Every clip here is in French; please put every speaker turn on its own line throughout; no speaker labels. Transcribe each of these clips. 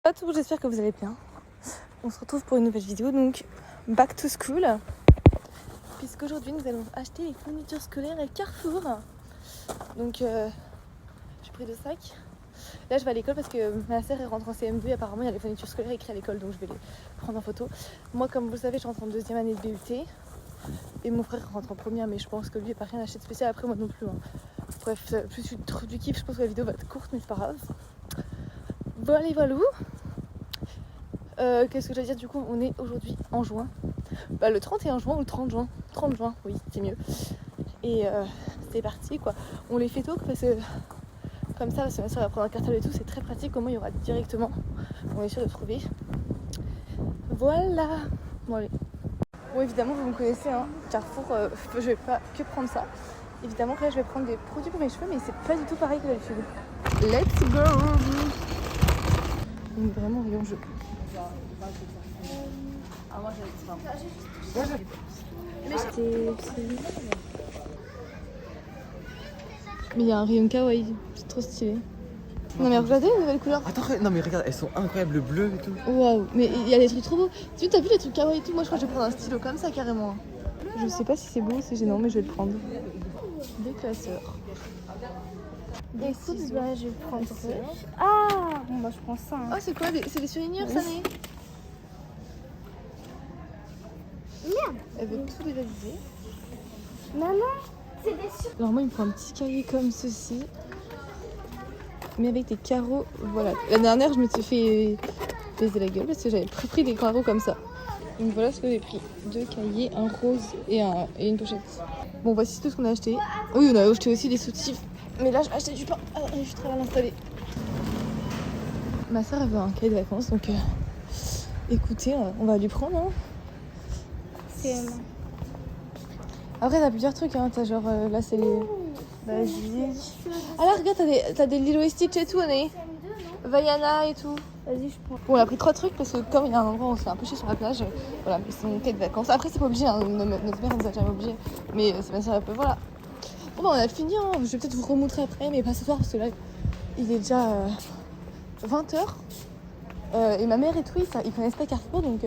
Bonjour à tous, j'espère que vous allez bien. On se retrouve pour une nouvelle vidéo, donc back to school. Puisqu'aujourd'hui nous allons acheter les fournitures scolaires à Carrefour. Donc j'ai pris 2 sacs. Là je vais à l'école parce que ma sœur rentre en CM2 et apparemment il y a les fournitures scolaires écrites à l'école, donc je vais les prendre en photo. Moi, comme vous le savez, je rentre en 2e année de BUT. Et mon frère rentre en première, mais je pense que lui n'a pas rien acheté de spécial, après moi non plus. Bref, plus du kiff, je pense que la vidéo va être courte, mais c'est pas grave. Voilà. Qu'est-ce que je veux dire, du coup on est aujourd'hui en juin. Le 31 juin ou le 30 juin. 30 juin, oui, c'est mieux. Et c'est parti quoi. On les fait tôt parce que comme ça, parce que ma soeur va prendre un cartable et tout, c'est très pratique. Au moins il y aura directement. On est sûr de trouver. Voilà. Bon allez. Bon évidemment vous me connaissez, hein, Carrefour, je vais pas que prendre ça. Évidemment que là je vais prendre des produits pour mes cheveux, mais c'est pas du tout pareil que d'habitude. Let's go. Donc vraiment rayon jeu. Mais il y a un rayon kawaii, c'est trop stylé. Non mais regardez les nouvelles couleurs.
Attends, non mais regarde, elles sont incroyables, le bleu et tout.
Waouh, mais il y a des trucs trop beaux. Tu t'as vu les trucs kawaii et tout? Moi je crois que je vais prendre un stylo comme ça carrément. Je sais pas si c'est beau ou c'est gênant, mais je vais le prendre. Des classeurs.
Écoute, bah, je vais prendre. Ah, bon, bah, je prends ça. Hein.
Oh, c'est quoi? C'est des surligneurs, ça, n'est?
Merde!
Elle veut tout dévaliser.
Maman, c'est des sur.
Alors, moi, il me prend un petit cahier comme ceci, mais avec des carreaux. Voilà. La dernière, je me suis fait baiser la gueule parce que j'avais pris des carreaux comme ça. Donc, voilà ce que j'ai pris: 2 cahiers, un rose et une pochette. Bon, voici tout ce qu'on a acheté. Oui, on a acheté aussi des soutifs. Mais là, j'ai acheté du pain. Ah, je suis très mal installée. Ma soeur, elle veut un cahier de vacances, donc écoutez, on va lui prendre. Hein.
C'est.
Après, t'as plusieurs trucs. Hein. T'as genre, là, c'est les basiques. Ah là, regarde, t'as des Lilo et Stitch et tout, Anné. Vaiana et tout.
Vas-y, je prends.
Bon, on a pris 3 trucs parce que, comme il y a un endroit où on se fait un peu chier sur la plage, voilà, c'est mon cahier de vacances. Après, c'est pas obligé, hein. Notre mère nous a jamais obligé. Mais c'est ma soeur, un peu, voilà. Bon, bah, on a fini. Hein. Je vais peut-être vous remontrer après, mais pas ce soir parce que là, il est déjà 20h. Et ma mère et tout, ils connaissent pas Carrefour, donc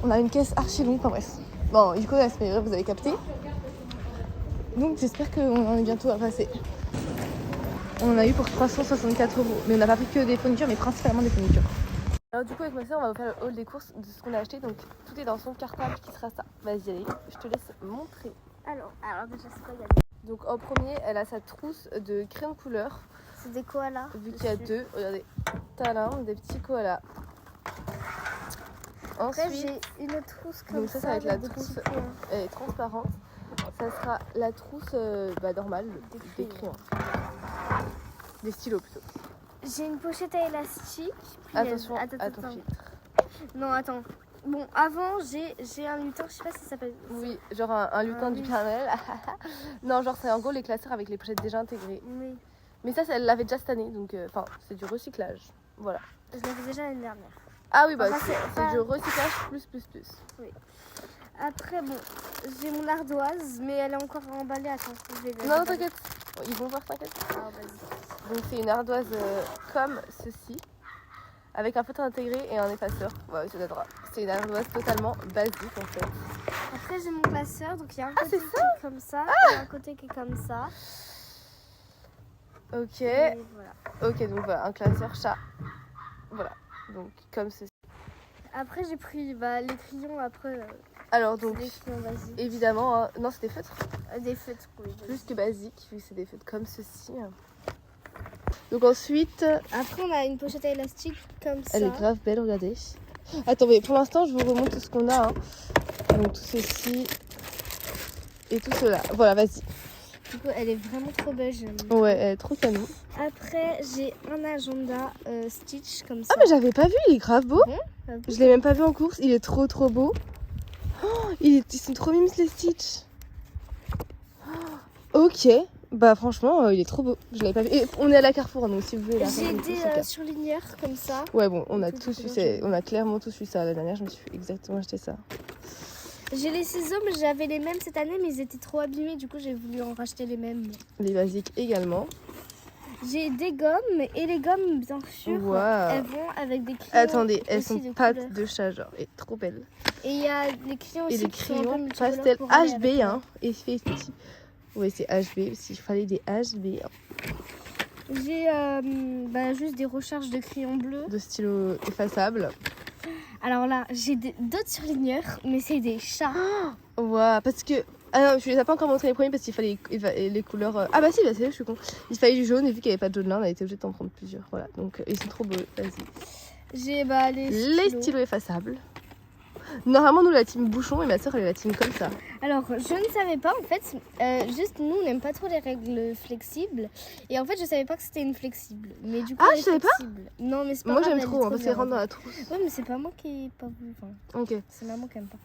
on a une caisse archi longue. Enfin bref. Bon, ils connaissent, mais vous avez capté. Donc j'espère qu'on en est bientôt à passer. On en a eu pour 364 €. Mais on n'a pas pris que des fournitures, mais principalement des fournitures. Alors du coup avec ma soeur, on va faire le haul des courses de ce qu'on a acheté. Donc tout est dans son cartable qui sera ça. Vas-y, allez, je te laisse montrer.
Alors déjà, c'est quoi?
Donc en premier, elle a sa trousse de crayons de couleur.
C'est des koalas.
Vu qu'il y a 2, regardez, talin, des petits koalas.
Après,
Ensuite,
j'ai une trousse comme
donc ça va être la
avec des
trousse,
petits points.
elle est transparente. Ça sera la trousse normale, des crayons. Des stylos plutôt.
J'ai une pochette à élastique. Puis
Attention
attends.
à ton filtre.
Non, attends. Bon, avant, j'ai un lutin, je sais pas si ça s'appelle.
Oui, genre un lutin du Père Noël. Non, genre c'est en gros les classeurs avec les pochettes déjà intégrées.
Oui.
Mais ça, elle l'avait déjà cette année, donc c'est du recyclage. Voilà.
Je l'avais déjà l'année dernière.
Ah oui, bah
Enfin,
c'est du recyclage plus.
Oui. Après, bon, j'ai mon ardoise, mais elle est encore emballée. Attends, je vais
Non, t'inquiète. Ils vont voir, t'inquiète.
Ah, vas-y.
Donc c'est une ardoise comme ceci, avec un feutre intégré et un effaceur. Ouais, c'est une ardoise totalement basique en fait.
Après, j'ai mon classeur, donc il y a un côté
c'est
qui est comme ça, et un côté qui est comme ça.
Ok.
Et voilà.
Ok, donc voilà, un classeur chat. Voilà, donc comme ceci.
Après, j'ai pris les crayons, après,
Alors donc,
des crayons basiques.
évidemment, hein, non c'est des feutres.
Des feutres, oui.
Plus que basique, vu que c'est des feutres comme ceci. Donc ensuite,
Après, on a une pochette à élastique comme ça.
elle est grave belle, regardez. Attendez, pour l'instant, je vous remonte tout ce qu'on a. Hein. Donc tout ceci et tout cela. Voilà, vas-y.
Du coup, elle est vraiment trop belle, j'aime.
Ouais, elle est trop canon.
Après, j'ai un agenda Stitch comme ça.
Ah mais j'avais pas vu, il est grave beau.
Ah bon.
Je l'ai même pas vu en course, il est trop beau. Oh, ils sont trop mimes les Stitch. Oh, ok, bah franchement il est trop beau. Je l'avais pas vu. Et on est à la Carrefour, donc si vous voulez.
J'ai des surligneurs comme ça.
Ouais bon, on a
Tout
tous
coloré.
eu, on a clairement tous eu ça. La dernière, je me suis exactement acheté ça.
J'ai les ciseaux, mais j'avais les mêmes cette année, mais ils étaient trop abîmés, du coup j'ai voulu en racheter les mêmes.
Les basiques également.
J'ai des gommes et les gommes, bien sûr,
Waouh.
elles vont avec des crayons.
Attendez, elles
aussi
sont
de
pattes
couleur.
de chat, genre, et trop belles.
Et il y a des crayons
Et
aussi
les
qui sont un peu
crayons
multicolores
pastel
pour aller
HB,
avec,
hein, effet petit. Oui, c'est HB, parce qu'il fallait des HB, hein,
J'ai juste des recharges de crayons bleus.
de stylo effaçable.
Alors là, j'ai d'autres surligneurs, mais c'est des chats.
Waouh, parce que... Ah non, je les ai pas encore montré les premiers parce qu'il fallait les couleurs... Ah bah si, bah c'est, je suis con. Il fallait du jaune et vu qu'il n'y avait pas de jaune là, on a été obligé d'en prendre plusieurs. Voilà, donc ils sont trop beaux, vas-y.
J'ai
Les stylos effaçables. Normalement, nous, la team bouchon et ma soeur, elle est la team comme ça.
Alors, je ne savais pas, en fait, juste nous, on n'aime pas trop les règles flexibles. Et en fait, je savais pas que c'était une flexible. Mais du coup,
Ah,
elle est
tu savais pas
flexible. Non, mais c'est pas
Moi,
grave,
j'aime
elle est
trop, hein, parce
bien,
qu'elle rentre dans
en
la trousse.
fait. Ouais, mais c'est pas moi qui ai pas voulu. Enfin,
Ok.
c'est maman qui aime pas.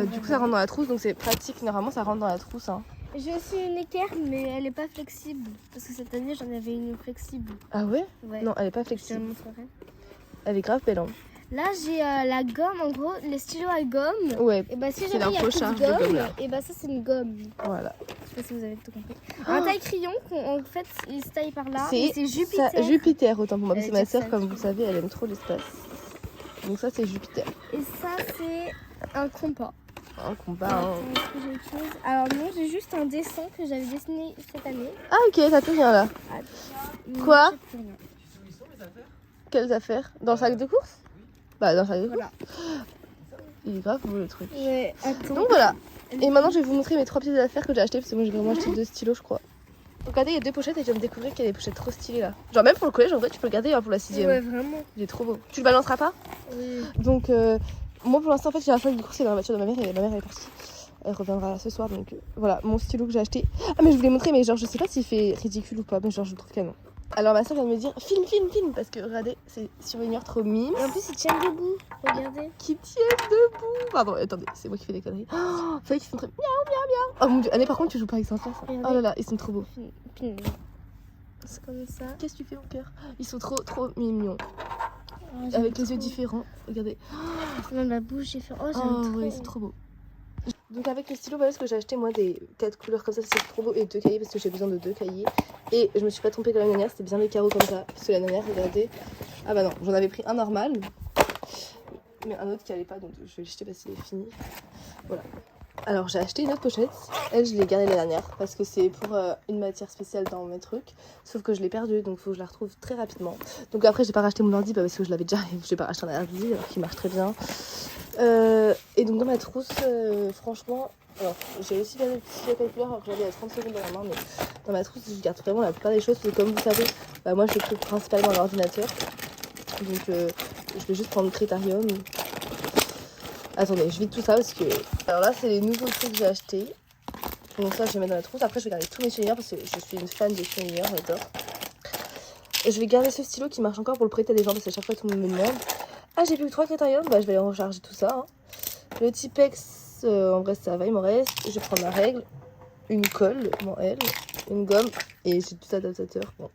Du coup, ça rentre dans la trousse, donc c'est pratique. Normalement, ça rentre dans la trousse. Hein.
J'ai aussi une équerre, mais elle est pas flexible. Parce que cette année, j'en avais une flexible.
Ah ouais
Ouais.
Non, elle est pas
Je te la
flexible.
montrerai.
Elle est grave belle. Hein.
Là, j'ai la gomme, en gros, les stylos à gomme.
Ouais,
Et bah, si
c'est
jamais
leur
il y a plus
recharge
de
de
gomme,
gomme, là.
et bah, ça, c'est une gomme.
voilà.
Je sais pas si vous avez tout compris. Un taille-crayon, en fait, il se taille par là.
C'est
Et c'est Jupiter.
ça, Jupiter, autant pour moi. Parce que ma
dire
soeur,
ça,
comme vous
tu
le savez, elle aime trop l'espace. Donc ça, c'est Jupiter.
Et ça, c'est un compas.
Un combat.
Attends,
Hein.
est-ce que j'ai autre chose Alors non, j'ai juste un dessin que j'avais dessiné cette année.
Ah ok, t'as plus rien là.
Non,
Quoi
j'ai plus rien.
Quelles affaires Dans le sac de course Bah, dans le sac de course.
Voilà.
Il est grave beau le truc.
Ouais, attends.
Donc voilà. Et maintenant, je vais vous montrer mes 3 pièces d'affaires que j'ai achetées parce que moi, j'ai vraiment acheté 2 stylos, je crois. Regardez, il y a 2 pochettes et je viens de découvrir qu'il y a des pochettes trop stylées là. Genre, même pour le collège, en vrai, tu peux le garder hein, pour la 6ème.
Ouais, vraiment.
Il est trop beau. Tu le balanceras pas
Oui.
Donc, moi pour l'instant, en fait, j'ai un sac de course, c'est dans la voiture de ma mère et ma mère elle est partie. Elle reviendra ce soir, donc voilà mon stylo que j'ai acheté. Ah, mais je vous l'ai montré, mais genre, je sais pas s'il fait ridicule ou pas, mais genre, je le trouve canon. Alors, ma soeur vient de me dire filme, parce que regardez, c'est surveilleur trop mime.
Et en plus, il tient debout. Regardez.
Qui tiennent debout. Pardon, attendez, c'est moi qui fais des conneries. Oh, c'est vrai qu'ils sont très miaou. Oh mon dieu, allez, par contre, tu joues pas avec ça. Oh là là, ils sont trop beaux.
C'est comme ça.
Qu'est-ce que tu fais, mon cœur? Ils sont trop mignons.
Oh, j'aime
Avec les yeux
trop.
différents. Regardez.
Même la bouche différente. Oh, j'aime
Oh
trop.
ouais, c'est trop beau. Donc avec les stylos, voilà ce que j'ai acheté moi des 4 couleurs comme ça, c'est trop beau, et 2 cahiers parce que j'ai besoin de 2 cahiers. Et je me suis pas trompée que l'année dernière, c'était bien les carreaux comme ça. Parce que l'année dernière, regardez. Ah bah non, j'en avais pris un normal, mais un autre qui allait pas, donc je vais le jeter parce qu'il est fini. Voilà. Alors j'ai acheté une autre pochette, elle je l'ai gardée l'année dernière parce que c'est pour une matière spéciale dans mes trucs, sauf que je l'ai perdue donc il faut que je la retrouve très rapidement. Donc après j'ai pas racheté mon ordi parce que je l'avais déjà, j'ai pas racheté un ordi alors qu'il marche très bien. Et donc dans ma trousse, franchement, alors j'ai aussi bien le petit calculateur alors que j'avais à 30 secondes dans la main, mais dans ma trousse je garde vraiment la plupart des choses parce que comme vous savez, bah, moi je fais principalement à l'ordinateur, donc je vais juste prendre Crétarium. Attendez, je vide tout ça parce que... Alors là, c'est les nouveaux trucs que j'ai achetés. Donc ça, je vais mettre dans la trousse. Après, je vais garder tous mes surligneurs parce que je suis une fan des surligneurs, j'adore. Et je vais garder ce stylo qui marche encore pour le prêter à des gens parce qu'à chaque fois, tout le monde me demande. Ah, j'ai plus que 3 Crétarium, bah je vais aller en recharger tout ça. Hein. Le Tipex, en vrai, ça va, il m'en reste. Je vais prendre ma règle, une colle, bon, elle, une gomme et j'ai tout adaptateur. Bon.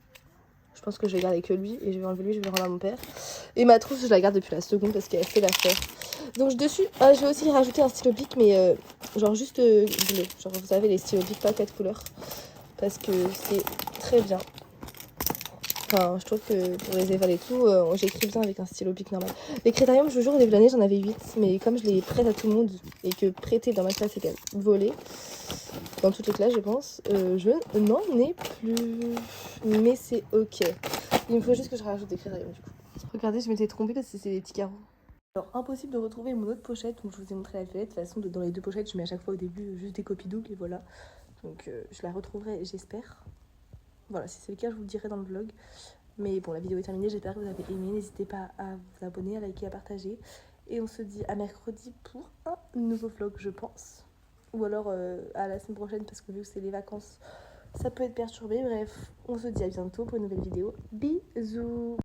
Je pense que je vais garder que lui et je vais enlever lui, je vais le rendre à mon père. Et ma trousse, je la garde depuis la seconde parce qu'elle fait l'affaire. Donc dessus, je vais aussi rajouter un stylo bic, mais genre juste bleu. Genre vous savez, les stylos bic pas 4 couleurs. Parce que c'est très bien. Enfin, je trouve que pour les évals et tout, j'écris bien avec un stylo bic normal. Les Crétarium, je vous jure, au début de l'année, j'en avais 8. Mais comme je les prête à tout le monde et que prêter dans ma classe égale voler, dans toutes les classes, je pense, je n'en ai plus. Mais c'est ok. Il me faut juste que je rajoute des Crétarium du coup. Regardez, je m'étais trompée parce que c'est des petits carreaux. Alors impossible de retrouver mon autre pochette, donc je vous ai montré la violette. De toute façon, dans les 2 pochettes, je mets à chaque fois au début juste des copies doubles et voilà. Donc je la retrouverai, j'espère. Voilà, si c'est le cas, je vous le dirai dans le vlog. Mais bon, la vidéo est terminée, j'espère que vous avez aimé. N'hésitez pas à vous abonner, à liker, à partager. Et on se dit à mercredi pour un nouveau vlog, je pense. Ou alors à la semaine prochaine, parce que vu que c'est les vacances, ça peut être perturbé. Bref, on se dit à bientôt pour une nouvelle vidéo. Bisous!